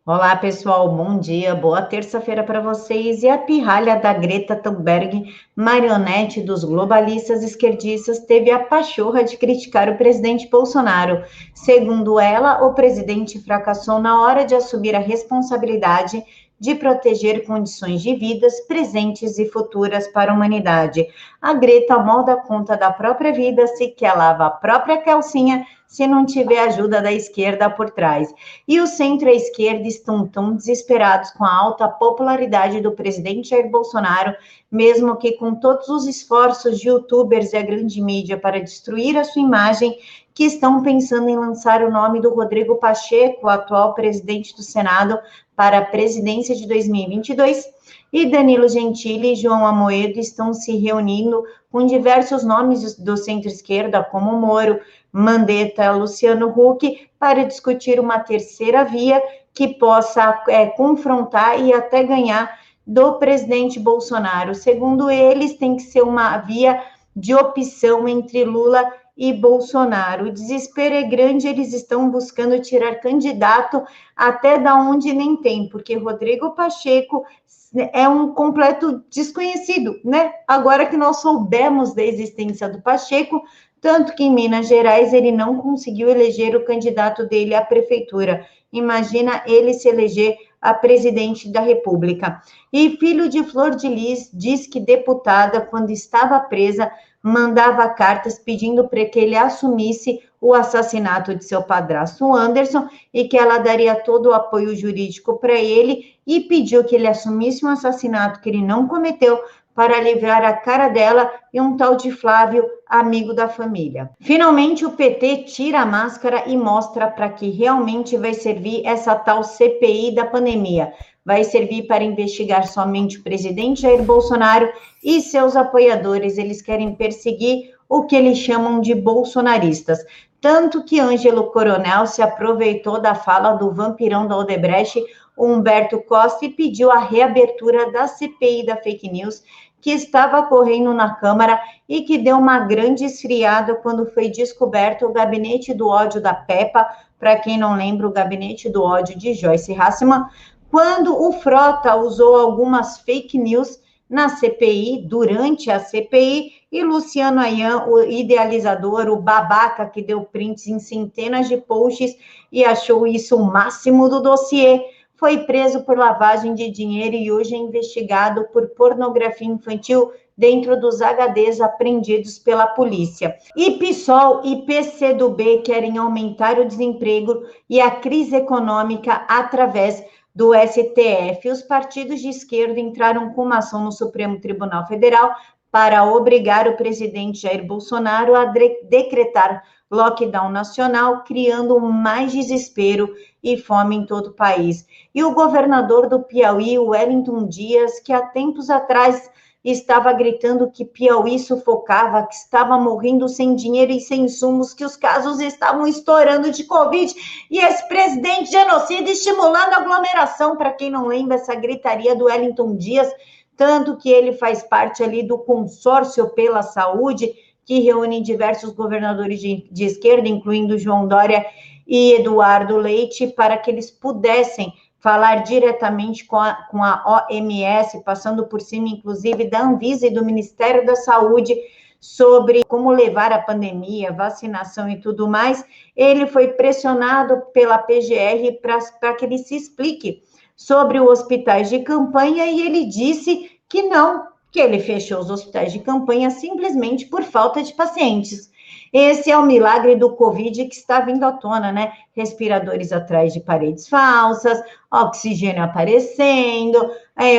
Olá, pessoal, bom dia, boa terça-feira para vocês. E a pirralha da Greta Thunberg, marionete dos globalistas esquerdistas, teve a pachorra de criticar o presidente Bolsonaro. Segundo ela, o presidente fracassou na hora de assumir a responsabilidade de proteger condições de vidas presentes e futuras para a humanidade. A Greta mal dá conta da própria vida, se quer lava a própria calcinha, se não tiver ajuda da esquerda por trás. E o centro e a esquerda estão tão desesperados com a alta popularidade do presidente Jair Bolsonaro, mesmo que com todos os esforços de youtubers e a grande mídia para destruir a sua imagem, que estão pensando em lançar o nome do Rodrigo Pacheco, atual presidente do Senado, para a presidência de 2022. E Danilo Gentili e João Amoedo estão se reunindo com diversos nomes do centro-esquerda, como Moro, Mandetta, Luciano Huck, para discutir uma terceira via que possa confrontar e até ganhar do presidente Bolsonaro. Segundo eles, tem que ser uma via de opção entre Lula e Bolsonaro. O desespero é grande, eles estão buscando tirar candidato até da onde nem tem, porque Rodrigo Pacheco é um completo desconhecido, né? Agora que nós soubemos da existência do Pacheco, tanto que em Minas Gerais ele não conseguiu eleger o candidato dele à prefeitura. Imagina ele se eleger a presidente da República. E filho de Flor de Lis diz que deputada, quando estava presa, mandava cartas pedindo para que ele assumisse o assassinato de seu padrasto Anderson e que ela daria todo o apoio jurídico para ele e pediu que ele assumisse um assassinato que ele não cometeu para livrar a cara dela e um tal de Flávio, amigo da família. Finalmente, o PT tira a máscara e mostra para que realmente vai servir essa tal CPI da pandemia. Vai servir para investigar somente o presidente Jair Bolsonaro e seus apoiadores. Eles querem perseguir o que eles chamam de bolsonaristas. Tanto que Ângelo Coronel se aproveitou da fala do vampirão da Odebrecht, Humberto Costa, e pediu a reabertura da CPI da fake news, que estava correndo na Câmara e que deu uma grande esfriada quando foi descoberto o gabinete do ódio da Peppa, para quem não lembra, o gabinete do ódio de Joyce Hasselmann, quando o Frota usou algumas fake news na CPI, durante a CPI, e Luciano Ayan, o idealizador, o babaca que deu prints em centenas de posts e achou isso o máximo do dossiê, foi preso por lavagem de dinheiro e hoje é investigado por pornografia infantil dentro dos HDs apreendidos pela polícia. E PSOL e PCdoB querem aumentar o desemprego e a crise econômica através do STF. Os partidos de esquerda entraram com uma ação no Supremo Tribunal Federal para obrigar o presidente Jair Bolsonaro a decretar lockdown nacional, criando mais desespero e fome em todo o país. E o governador do Piauí, Wellington Dias, que há tempos atrás estava gritando que Piauí sufocava, que estava morrendo sem dinheiro e sem insumos, que os casos estavam estourando de Covid, e esse presidente genocida estimulando a aglomeração, para quem não lembra, essa gritaria do Wellington Dias, tanto que ele faz parte ali do consórcio pela saúde, que reúne diversos governadores de esquerda, incluindo João Dória e Eduardo Leite, para que eles pudessem falar diretamente com a OMS, passando por cima, inclusive, da Anvisa e do Ministério da Saúde, sobre como levar a pandemia, vacinação e tudo mais. Ele foi pressionado pela PGR para que ele se explique sobre os hospitais de campanha e ele disse que não, que ele fechou os hospitais de campanha simplesmente por falta de pacientes. Esse é o milagre do Covid que está vindo à tona, né? Respiradores atrás de paredes falsas, oxigênio aparecendo,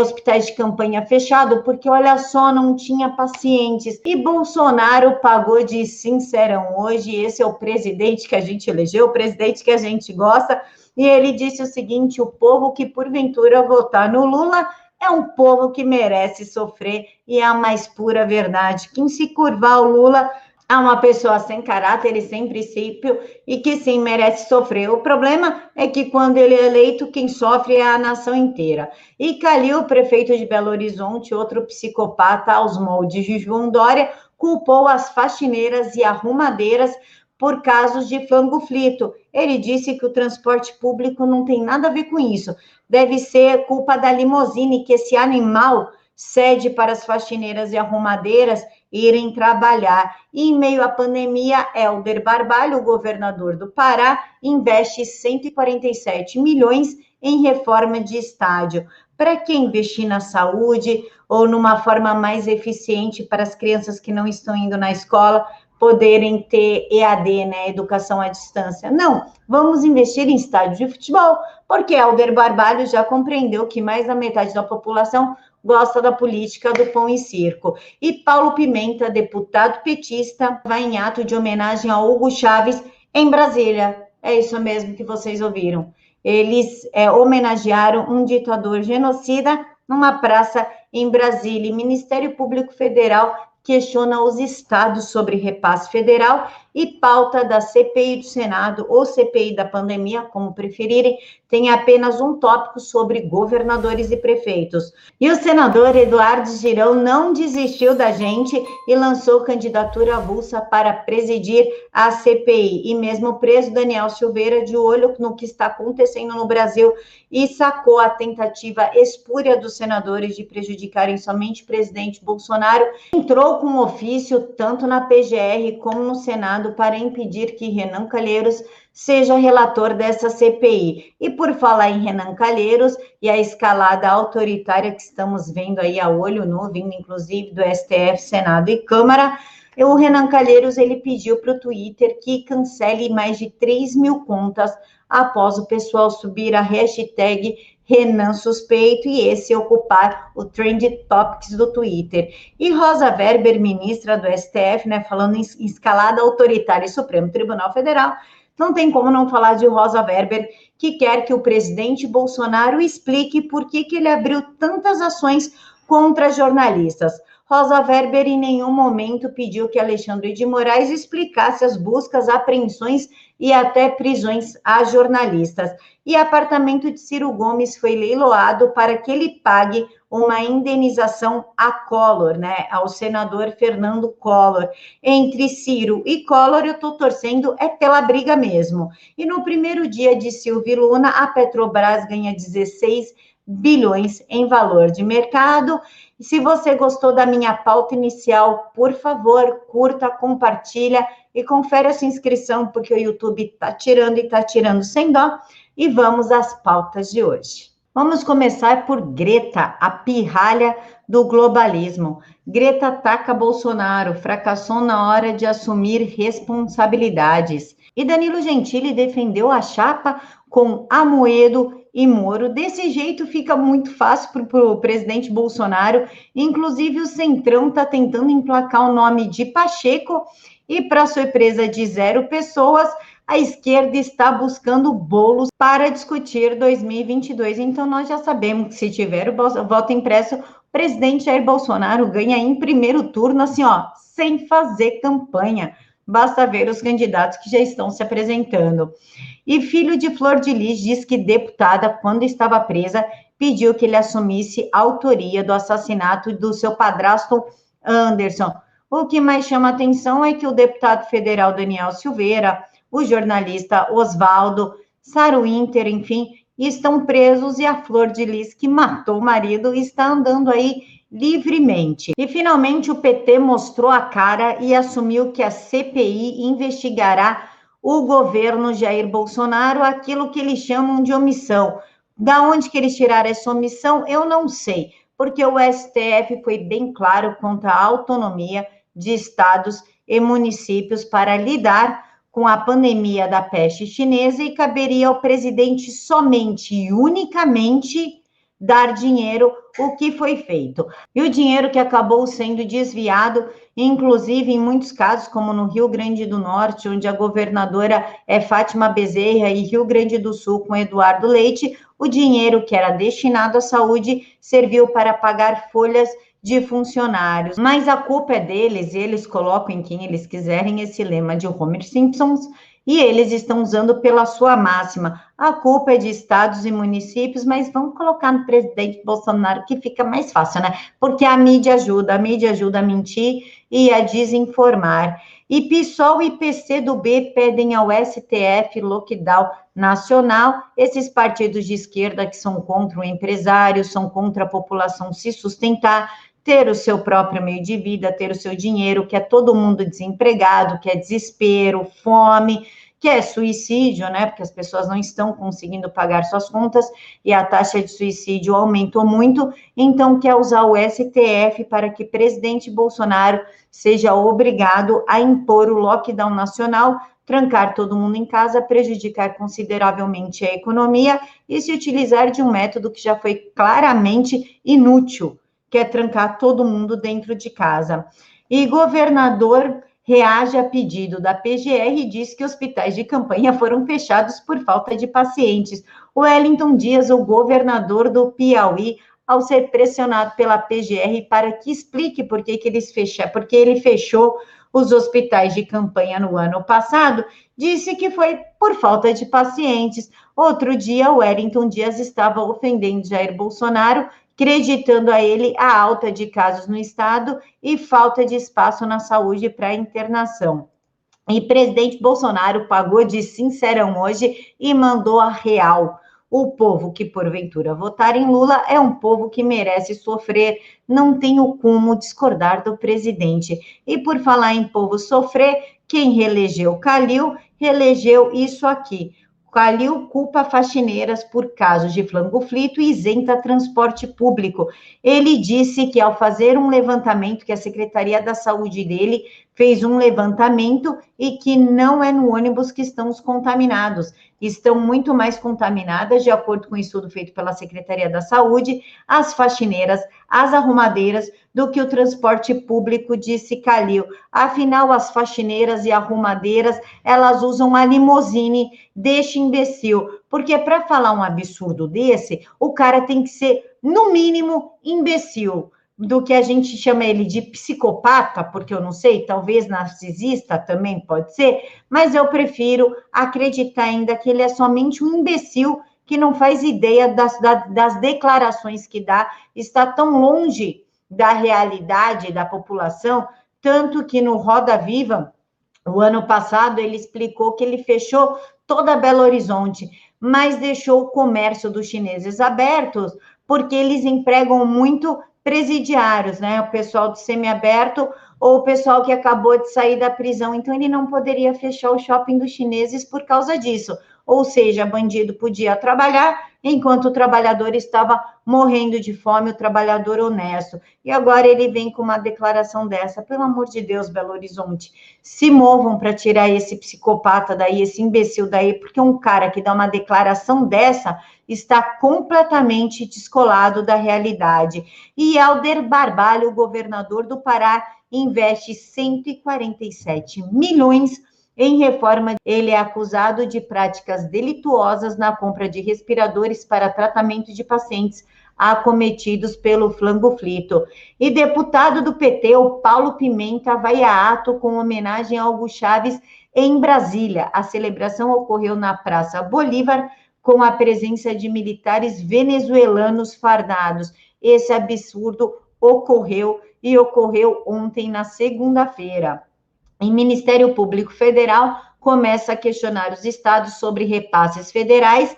hospitais de campanha fechado, porque olha só, não tinha pacientes. E Bolsonaro pagou de sincerão hoje, esse é o presidente que a gente elegeu, o presidente que a gente gosta, e ele disse o seguinte: o povo que porventura votar no Lula é um povo que merece sofrer, e é a mais pura verdade. Quem se curvar ao Lula é uma pessoa sem caráter e sem princípio e que sim merece sofrer. O problema é que quando ele é eleito, quem sofre é a nação inteira. E Calil, prefeito de Belo Horizonte, outro psicopata aos moldes de João Dória, culpou as faxineiras e arrumadeiras por casos de flango-flito. Ele disse que o transporte público não tem nada a ver com isso. Deve ser culpa da limusine que esse animal cede para as faxineiras e arrumadeiras irem trabalhar. E em meio à pandemia, Helder Barbalho, o governador do Pará, investe 147 milhões em reforma de estádio. Para que investir na saúde ou numa forma mais eficiente para as crianças que não estão indo na escola poderem ter EAD, né, educação à distância? Não, vamos investir em estádio de futebol, porque Helder Barbalho já compreendeu que mais da metade da população gosta da política do pão e circo. E Paulo Pimenta, deputado petista, vai em ato de homenagem a Hugo Chávez em Brasília. É isso mesmo que vocês ouviram. Eles homenagearam um ditador genocida numa praça em Brasília. E o Ministério Público Federal questiona os estados sobre repasse federal e pauta da CPI do Senado, ou CPI da pandemia, como preferirem, tem apenas um tópico sobre governadores e prefeitos. E o senador Eduardo Girão não desistiu da gente e lançou candidatura avulsa para presidir a CPI. E mesmo o preso Daniel Silveira, de olho no que está acontecendo no Brasil, e sacou a tentativa espúria dos senadores de prejudicarem somente o presidente Bolsonaro, entrou com ofício tanto na PGR como no Senado para impedir que Renan Calheiros seja relator dessa CPI. E por falar em Renan Calheiros e a escalada autoritária que estamos vendo aí a olho nu, vindo inclusive do STF, Senado e Câmara, o Renan Calheiros ele pediu para o Twitter que cancele mais de 3 mil contas após o pessoal subir a hashtag Renan suspeito e esse ocupar o Trend Topics do Twitter. E Rosa Weber, ministra do STF, né, falando em escalada autoritária e Supremo Tribunal Federal, não tem como não falar de Rosa Weber, que quer que o presidente Bolsonaro explique por que ele abriu tantas ações contra jornalistas. Rosa Weber em nenhum momento pediu que Alexandre de Moraes explicasse as buscas, apreensões e até prisões a jornalistas. E apartamento de Ciro Gomes foi leiloado para que ele pague uma indenização a Collor, né, ao senador Fernando Collor. Entre Ciro e Collor, eu estou torcendo pela briga mesmo. E no primeiro dia de Silvio Luna, a Petrobras ganha 16 bilhões em valor de mercado. E se você gostou da minha pauta inicial, por favor, curta, compartilha e confere a sua inscrição, porque o YouTube está tirando e está tirando sem dó. E vamos às pautas de hoje. Vamos começar por Greta, a pirralha do globalismo. Greta ataca Bolsonaro, fracassou na hora de assumir responsabilidades. E Danilo Gentili defendeu a chapa com Amoedo e Moro. Desse jeito fica muito fácil para o presidente Bolsonaro. Inclusive o Centrão está tentando emplacar o nome de Pacheco e, para surpresa de 0 pessoas, a esquerda está buscando bolos para discutir 2022. Então, nós já sabemos que se tiver o voto impresso, o presidente Jair Bolsonaro ganha em primeiro turno, assim, ó, sem fazer campanha. Basta ver os candidatos que já estão se apresentando. E filho de Flor de Lis diz que deputada, quando estava presa, pediu que ele assumisse a autoria do assassinato do seu padrasto Anderson. O que mais chama atenção é que o deputado federal Daniel Silveira, o jornalista Oswaldo, Sara Winter, enfim, estão presos e a Flor de Lis, que matou o marido, está andando aí livremente. E finalmente o PT mostrou a cara e assumiu que a CPI investigará o governo Jair Bolsonaro, aquilo que eles chamam de omissão. Da onde que eles tiraram essa omissão, eu não sei, porque o STF foi bem claro quanto à autonomia de estados e municípios para lidar com a pandemia da peste chinesa e caberia ao presidente somente e unicamente dar dinheiro, o que foi feito. E o dinheiro que acabou sendo desviado, inclusive em muitos casos, como no Rio Grande do Norte, onde a governadora é Fátima Bezerra, e Rio Grande do Sul com Eduardo Leite, o dinheiro que era destinado à saúde serviu para pagar folhas de funcionários. Mas a culpa é deles, e eles colocam em quem eles quiserem esse lema de Homer Simpson, e eles estão usando pela sua máxima. A culpa é de estados e municípios, mas vamos colocar no presidente Bolsonaro, que fica mais fácil, né? Porque a mídia ajuda a mentir e a desinformar. E PSOL e PCdoB pedem ao STF lockdown nacional. Esses partidos de esquerda que são contra o empresário, são contra a população se sustentar, ter o seu próprio meio de vida, ter o seu dinheiro, que é todo mundo desempregado, que é desespero, fome, que é suicídio, né? Porque as pessoas não estão conseguindo pagar suas contas e a taxa de suicídio aumentou muito. Então, quer usar o STF para que presidente Bolsonaro seja obrigado a impor o lockdown nacional, trancar todo mundo em casa, prejudicar consideravelmente a economia e se utilizar de um método que já foi claramente inútil, que é trancar todo mundo dentro de casa. E governador reage a pedido da PGR e diz que hospitais de campanha foram fechados por falta de pacientes. O Wellington Dias, o governador do Piauí, ao ser pressionado pela PGR para que explique por que ele fechou os hospitais de campanha no ano passado, disse que foi por falta de pacientes. Outro dia, o Wellington Dias estava ofendendo Jair Bolsonaro, acreditando a ele a alta de casos no estado e falta de espaço na saúde para internação. E presidente Bolsonaro pagou de sincerão hoje e mandou a real. O povo que porventura votar em Lula é um povo que merece sofrer, não tenho como discordar do presidente. E por falar em povo sofrer, quem reelegeu Calil, reelegeu isso aqui. Calil culpa faxineiras por casos de flango-frito e isenta transporte público. Ele disse que ao fazer um levantamento, que a Secretaria da Saúde dele fez um levantamento e que não é no ônibus que estão os contaminados. Estão muito mais contaminadas, de acordo com o estudo feito pela Secretaria da Saúde, as faxineiras, as arrumadeiras, do que o transporte público, disse Calil. Afinal, as faxineiras e arrumadeiras, elas usam a limusine deste imbecil. Porque para falar um absurdo desse, o cara tem que ser, no mínimo, imbecil. Do que a gente chama ele de psicopata, porque eu não sei, talvez narcisista também pode ser, mas eu prefiro acreditar ainda que ele é somente um imbecil que não faz ideia das declarações que dá, está tão longe da realidade da população, tanto que no Roda Viva, o ano passado, ele explicou que ele fechou toda Belo Horizonte, mas deixou o comércio dos chineses abertos, porque eles empregam muito presidiários, né? O pessoal do semiaberto ou o pessoal que acabou de sair da prisão. Então, ele não poderia fechar o shopping dos chineses por causa disso. Ou seja, bandido podia trabalhar enquanto o trabalhador estava morrendo de fome, o trabalhador honesto. E agora ele vem com uma declaração dessa. Pelo amor de Deus, Belo Horizonte, se movam para tirar esse psicopata daí, esse imbecil daí, porque um cara que dá uma declaração dessa está completamente descolado da realidade. E Helder Barbalho, o governador do Pará, investe 147 milhões em reforma. Ele é acusado de práticas delituosas na compra de respiradores para tratamento de pacientes acometidos pelo flango-frito. E deputado do PT, o Paulo Pimenta, vai a ato com homenagem a Hugo Chávez em Brasília. A celebração ocorreu na Praça Bolívar, com a presença de militares venezuelanos fardados. Esse absurdo ocorreu ontem, na segunda-feira. E o Ministério Público Federal começa a questionar os estados sobre repasses federais.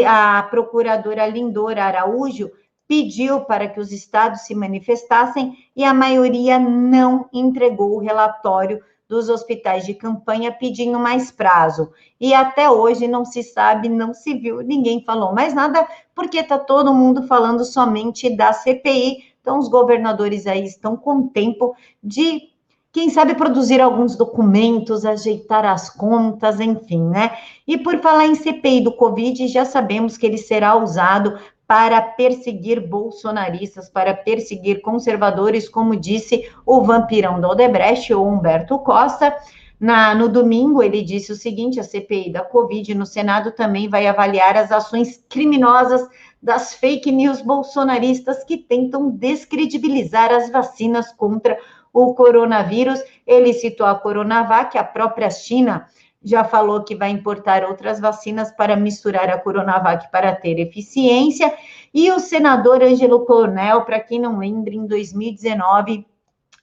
A procuradora Lindora Araújo pediu para que os estados se manifestassem e a maioria não entregou o relatório dos hospitais de campanha pedindo mais prazo. E até hoje não se sabe, não se viu, ninguém falou mais nada, porque está todo mundo falando somente da CPI. Então, os governadores aí estão com tempo de, quem sabe, produzir alguns documentos, ajeitar as contas, enfim, né? E por falar em CPI do Covid, já sabemos que ele será usado para perseguir bolsonaristas, para perseguir conservadores, como disse o vampirão da Odebrecht, ou Humberto Costa. No domingo, ele disse o seguinte: a CPI da Covid no Senado também vai avaliar as ações criminosas das fake news bolsonaristas que tentam descredibilizar as vacinas contra o coronavírus. Ele citou a Coronavac, a própria China já falou que vai importar outras vacinas para misturar a Coronavac para ter eficiência. E o senador Ângelo Coronel, para quem não lembra, em 2019,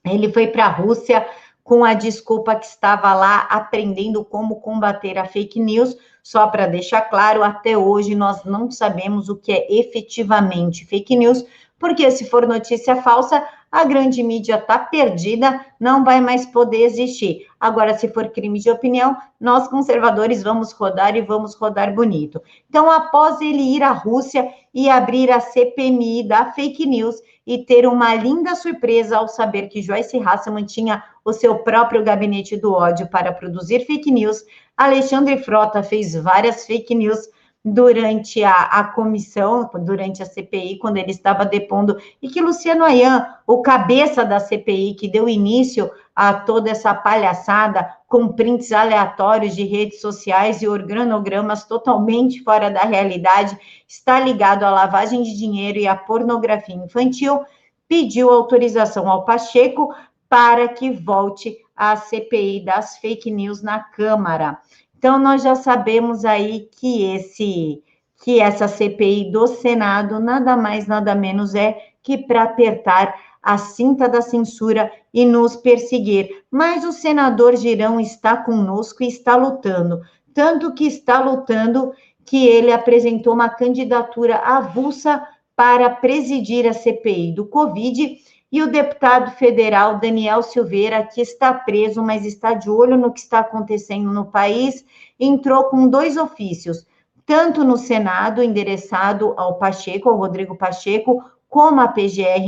ele foi para a Rússia com a desculpa que estava lá aprendendo como combater a fake news. Só para deixar claro, até hoje nós não sabemos o que é efetivamente fake news, porque se for notícia falsa, a grande mídia está perdida, não vai mais poder existir. Agora, se for crime de opinião, nós conservadores vamos rodar e vamos rodar bonito. Então, após ele ir à Rússia e abrir a CPMI da fake news e ter uma linda surpresa ao saber que Joyce Hasselman tinha o seu próprio gabinete do ódio para produzir fake news, Alexandre Frota fez várias fake news durante a comissão, durante a CPI, quando ele estava depondo, e que Luciano Ayan, o cabeça da CPI, que deu início a toda essa palhaçada, com prints aleatórios de redes sociais e organogramas totalmente fora da realidade, está ligado à lavagem de dinheiro e à pornografia infantil, pediu autorização ao Pacheco para que volte à CPI das fake news na Câmara. Então, nós já sabemos aí que essa CPI do Senado nada mais, nada menos é que para apertar a cinta da censura e nos perseguir. Mas o senador Girão está conosco e está lutando. Tanto que está lutando que ele apresentou uma candidatura avulsa para presidir a CPI do Covid. E o deputado federal Daniel Silveira, que está preso, mas está de olho no que está acontecendo no país, entrou com 2 ofícios, tanto no Senado, endereçado ao Pacheco, ao Rodrigo Pacheco, como a PGR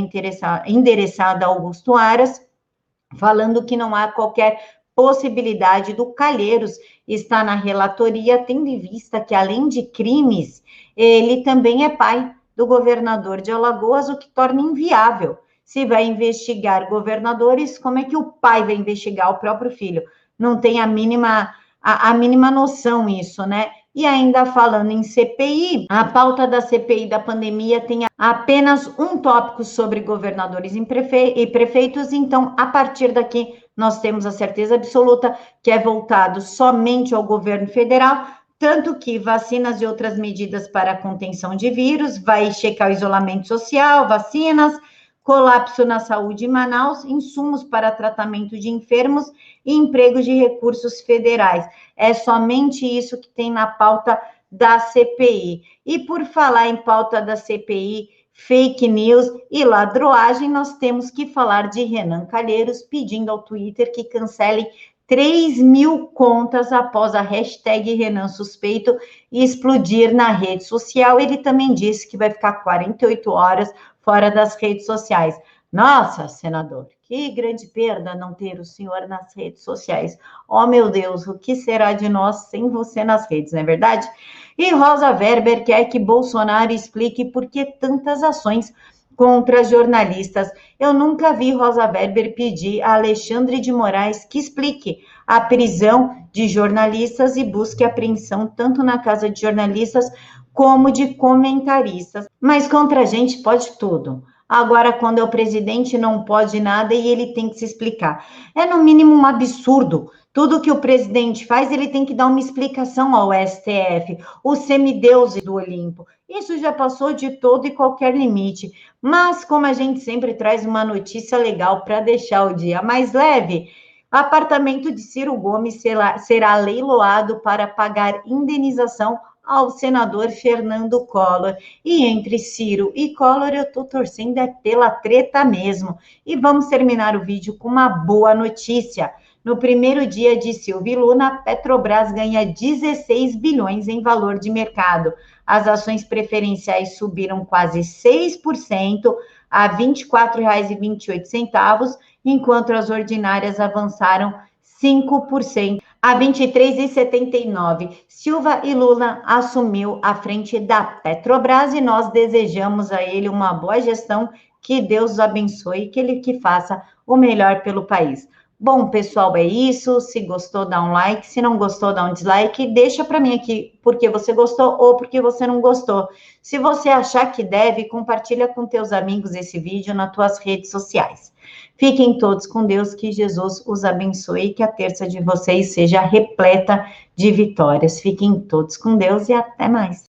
endereçada ao Augusto Aras, falando que não há qualquer possibilidade do Calheiros estar na relatoria, tendo em vista que, além de crimes, ele também é pai do governador de Alagoas, o que torna inviável. Se vai investigar governadores, como é que o pai vai investigar o próprio filho? Não tem a mínima noção isso, né? E ainda falando em CPI, a pauta da CPI da pandemia tem apenas um tópico sobre governadores e prefeitos, então, a partir daqui, nós temos a certeza absoluta que é voltado somente ao governo federal, tanto que vacinas e outras medidas para a contenção de vírus, vai checar o isolamento social, vacinas, colapso na saúde em Manaus, insumos para tratamento de enfermos e empregos de recursos federais. É somente isso que tem na pauta da CPI. E por falar em pauta da CPI, fake news e ladroagem, nós temos que falar de Renan Calheiros pedindo ao Twitter que cancele 3.000 contas após a hashtag Renan Suspeito explodir na rede social. Ele também disse que vai ficar 48 horas fora das redes sociais. Nossa, senador, que grande perda não ter o senhor nas redes sociais. Oh, meu Deus, o que será de nós sem você nas redes, não é verdade? E Rosa Weber quer que Bolsonaro explique por que tantas ações contra jornalistas. Eu nunca vi Rosa Weber pedir a Alexandre de Moraes que explique a prisão de jornalistas e busque apreensão tanto na casa de jornalistas como de comentaristas. Mas contra a gente pode tudo. Agora, quando é o presidente, não pode nada e ele tem que se explicar. É, no mínimo, um absurdo. Tudo que o presidente faz, ele tem que dar uma explicação ao STF, os semideuses do Olimpo. Isso já passou de todo e qualquer limite. Mas, como a gente sempre traz uma notícia legal para deixar o dia mais leve, apartamento de Ciro Gomes será leiloado para pagar indenização ao senador Fernando Collor. E entre Ciro e Collor, eu estou torcendo pela treta mesmo. E vamos terminar o vídeo com uma boa notícia. No primeiro dia de Silvio Luna, Petrobras ganha 16 bilhões em valor de mercado. As ações preferenciais subiram quase 6% a R$ 24,28, enquanto as ordinárias avançaram 5% a R$ 23,79. Silva e Lula assumiu à frente da Petrobras e nós desejamos a ele uma boa gestão, que Deus o abençoe e que ele faça o melhor pelo país. Bom, pessoal, é isso. Se gostou, dá um like. Se não gostou, dá um dislike. Deixa para mim aqui porque você gostou ou porque você não gostou. Se você achar que deve, compartilha com teus amigos esse vídeo nas tuas redes sociais. Fiquem todos com Deus, que Jesus os abençoe e que a terça de vocês seja repleta de vitórias. Fiquem todos com Deus e até mais.